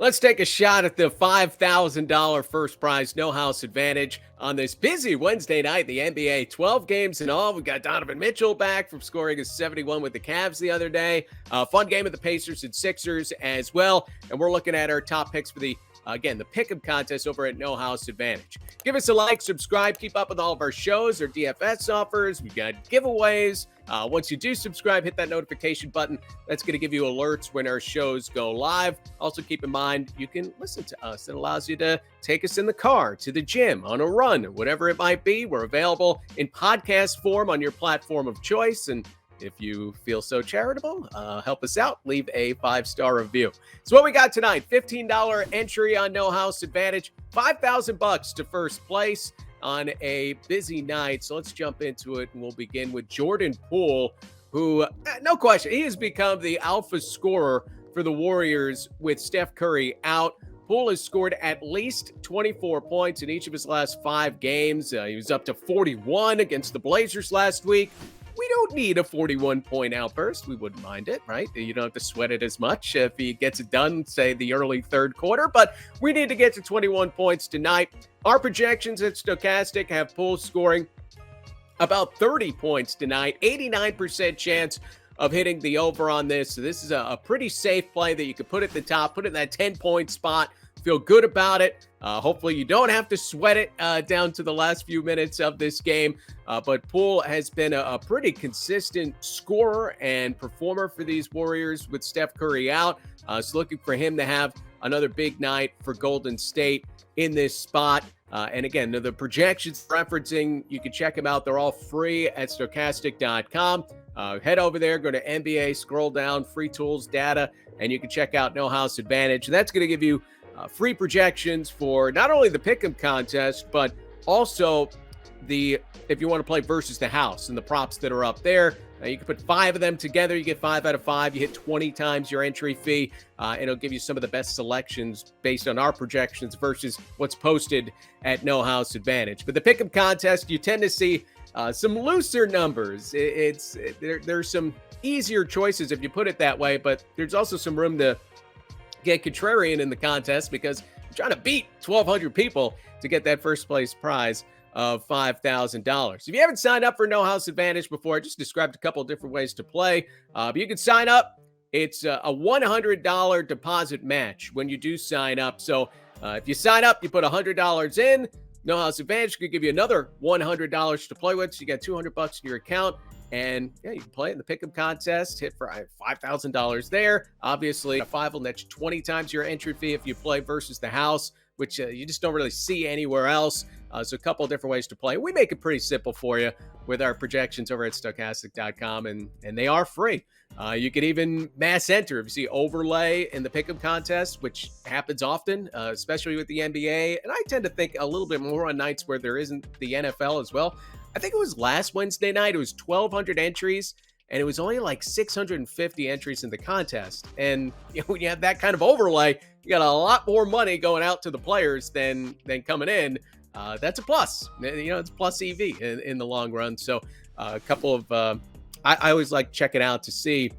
Let's take a shot at the $5,000 first prize no house advantage on this busy Wednesday night. The NBA, 12 games in all. We got Donovan Mitchell back from scoring a 71 with the Cavs the other day. Fun game of the Pacers and Sixers as well. And we're looking at our top picks for the pick'em contest over at No House Advantage. Give us a like, subscribe, keep up with all of our shows, our DFS offers. We've got giveaways. Once you do subscribe, hit that notification button. That's going to give you alerts when our shows go live. Also, keep in mind, you can listen to us. It allows you to take us in the car, to the gym, on a run, whatever it might be. We're available in podcast form on your platform of choice. And if you feel so charitable, help us out. Leave a 5-star review. So what we got tonight, $15 entry on No House Advantage, $5,000 to first place on a busy night. So let's jump into it, and we'll begin with Jordan Poole, who, no question, he has become the alpha scorer for the Warriors with Steph Curry out. Poole has scored at least 24 points in each of his last 5 games. He was up to 41 against the Blazers last week. We don't need a 41-point outburst. We wouldn't mind it, right? You don't have to sweat it as much if he gets it done, say, the early third quarter. But we need to get to 21 points tonight. Our projections at Stokastic have Poole scoring about 30 points tonight, 89% chance of hitting the over on this. So this is a pretty safe play that you could put at the top, put it in that 10-point spot, feel good about it. Hopefully you don't have to sweat it down to the last few minutes of this game. But Poole has been a pretty consistent scorer and performer for these Warriors with Steph Curry out. So looking for him to have another big night for Golden State in this spot. And again, the projections referencing, you can check them out. They're all free at stokastic.com. Head over there, go to NBA, scroll down, free tools, data, and you can check out No House Advantage. That's going to give you free projections for not only the pick'em contest, but also if you want to play versus the house and the props that are up there. You can put 5 of them together. You get 5 out of 5. You hit 20 times your entry fee. And it'll give you some of the best selections based on our projections versus what's posted at No House Advantage. But the pick'em contest, you tend to see some looser numbers. There's some easier choices if you put it that way, but there's also some room to get contrarian in the contest because I'm trying to beat 1,200 people to get that first place prize of $5,000. If you haven't signed up for No House Advantage before, I just described a couple of different ways to play. But you can sign up. It's a $100 deposit match when you do sign up. So if you sign up, you put $100 in. No House Advantage could give you another $100 to play with. So you got $200 in your account. And yeah, you can play it in the pick'em contest, hit for $5,000 there. Obviously, a 5 will net you 20 times your entry fee if you play versus the house, which you just don't really see anywhere else. So a couple of different ways to play. We make it pretty simple for you with our projections over at stokastic.com, and they are free. You can even mass enter if you see overlay in the pick'em contest, which happens often, especially with the NBA. And I tend to think a little bit more on nights where there isn't the NFL as well. I think it was last Wednesday night. It was 1,200 entries, and it was only like 650 entries in the contest. And when you have that kind of overlay, you got a lot more money going out to the players than coming in. That's a plus. It's plus EV in the long run. So a couple of I always like checking out to see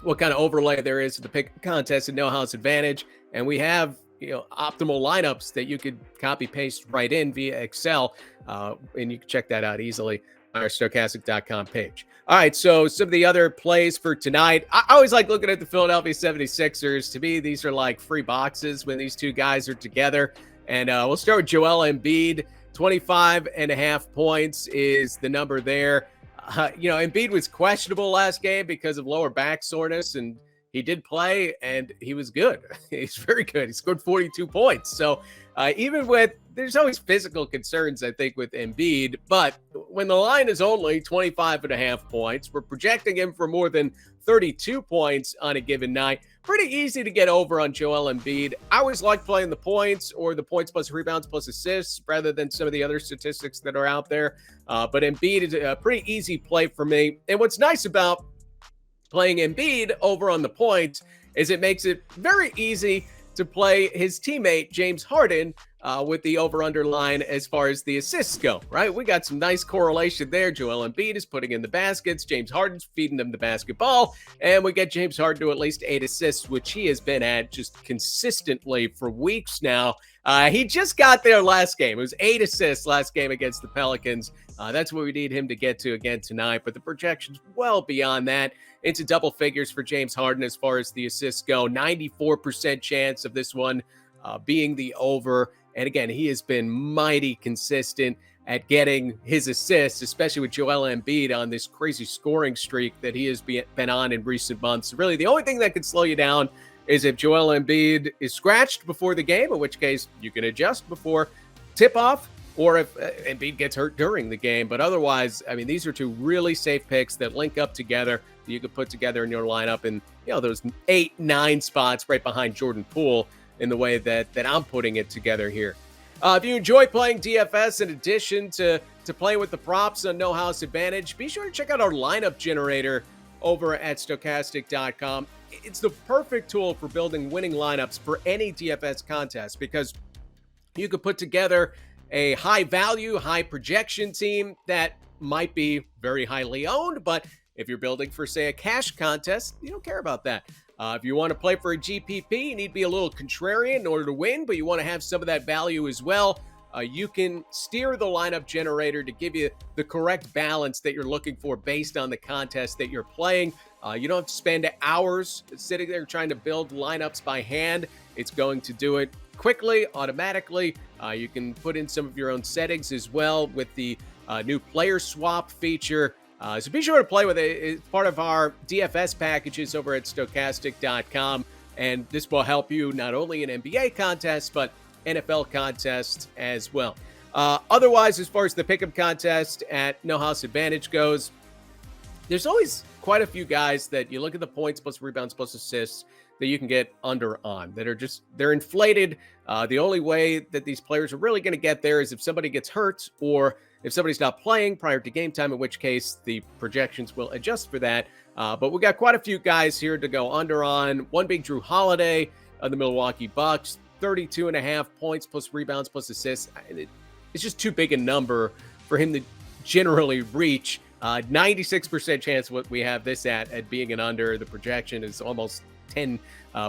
what kind of overlay there is to the pick contest and No House Advantage. And we have optimal lineups that you could copy paste right in via Excel, and you can check that out easily on our stokastic.com page. All right, so some of the other plays for tonight. I always like looking at the Philadelphia 76ers. To me, these are like free boxes when these two guys are together. And we'll start with Joel Embiid. 25.5 points is the number there. Embiid was questionable last game because of lower back soreness, and he did play, and he was good. He's very good. He scored 42 points. So there's always physical concerns, I think, with Embiid. But when the line is only 25.5 points, we're projecting him for more than 32 points on a given night. Pretty easy to get over on Joel Embiid. I always like playing the points or the points plus rebounds plus assists rather than some of the other statistics that are out there. But Embiid is a pretty easy play for me. And what's nice about playing Embiid over on the points is it makes it very easy to play his teammate, James Harden, with the over-under line as far as the assists go, right? We got some nice correlation there. Joel Embiid is putting in the baskets. James Harden's feeding them the basketball. And we get James Harden to at least 8 assists, which he has been at just consistently for weeks now. He just got there last game. It was 8 assists last game against the Pelicans. That's what we need him to get to again tonight. But the projection's well beyond that. Into double figures for James Harden as far as the assists go. 94% chance of this one being the over. And again, he has been mighty consistent at getting his assists, especially with Joel Embiid on this crazy scoring streak that he has been on in recent months. Really, the only thing that could slow you down is if Joel Embiid is scratched before the game, in which case you can adjust before tip-off, or if Embiid gets hurt during the game. But otherwise, I mean, these are two really safe picks that link up together that you could put together in your lineup in, you know, those 8-9 spots right behind Jordan Poole in the way that I'm putting it together here. If you enjoy playing DFS in addition to playing with the props on No House Advantage, be sure to check out our lineup generator over at Stokastic.com. It's the perfect tool for building winning lineups for any DFS contest because you could put together a high value, high projection team that might be very highly owned, but if you're building for, say, a cash contest, you don't care about that. If you want to play for a GPP, you need to be a little contrarian in order to win, but you want to have some of that value as well. You can steer the lineup generator to give you the correct balance that you're looking for based on the contest that you're playing. You don't have to spend hours sitting there trying to build lineups by hand. It's going to do it quickly, automatically. You can put in some of your own settings as well with the new player swap feature. So be sure to play with it. It's part of our DFS packages over at Stokastic.com. And this will help you not only in NBA contests, but NFL contests as well. Otherwise, as far as the pick'em contest at No House Advantage goes, there's always quite a few guys that you look at the points plus rebounds plus assists that you can get under on that are just, they're inflated. The only way that these players are really going to get there is if somebody gets hurt or if somebody's not playing prior to game time, in which case the projections will adjust for that. But we got quite a few guys here to go under on. One being Jrue Holiday of the Milwaukee Bucks, 32.5 points plus rebounds plus assists. It's just too big a number for him to generally reach. 96% chance what we have this at being an under. The projection is almost 10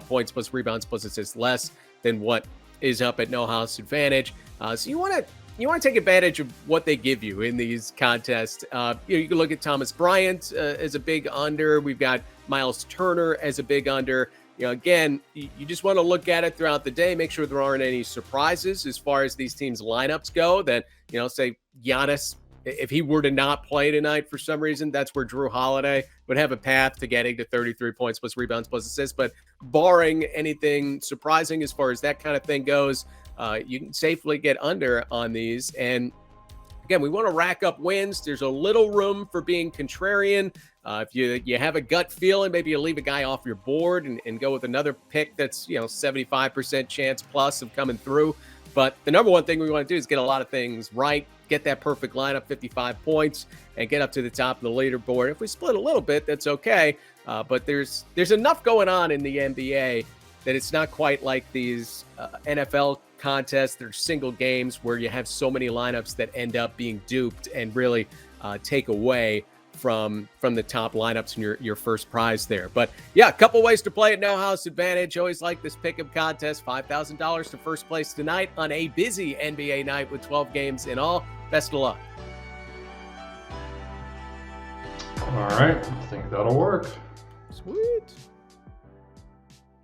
points plus rebounds plus assists less than what is up at No House Advantage. So you want to take advantage of what they give you in these contests. You can look at Thomas Bryant as a big under. We've got Miles Turner as a big under. Again, you just want to look at it throughout the day, make sure there aren't any surprises as far as these teams' lineups go. That, say Giannis, if he were to not play tonight for some reason, that's where Jrue Holiday would have a path to getting to 33 points plus rebounds plus assists. But barring anything surprising as far as that kind of thing goes, you can safely get under on these. And again, we want to rack up wins. There's a little room for being contrarian. If you have a gut feeling, maybe you leave a guy off your board and go with another pick that's 75% chance plus of coming through. But the number one thing we want to do is get a lot of things right, get that perfect lineup, 55 points, and get up to the top of the leaderboard. If we split a little bit, that's okay. But there's enough going on in the NBA that it's not quite like these NFL contests. There's single games where you have so many lineups that end up being duped and really take away from the top lineups in your first prize there. But yeah, a couple ways to play at No House Advantage. Always like this pick'em contest. $5,000 to first place tonight on a busy NBA night with 12 games in all. Best of luck. All right, I think that'll work. Sweet.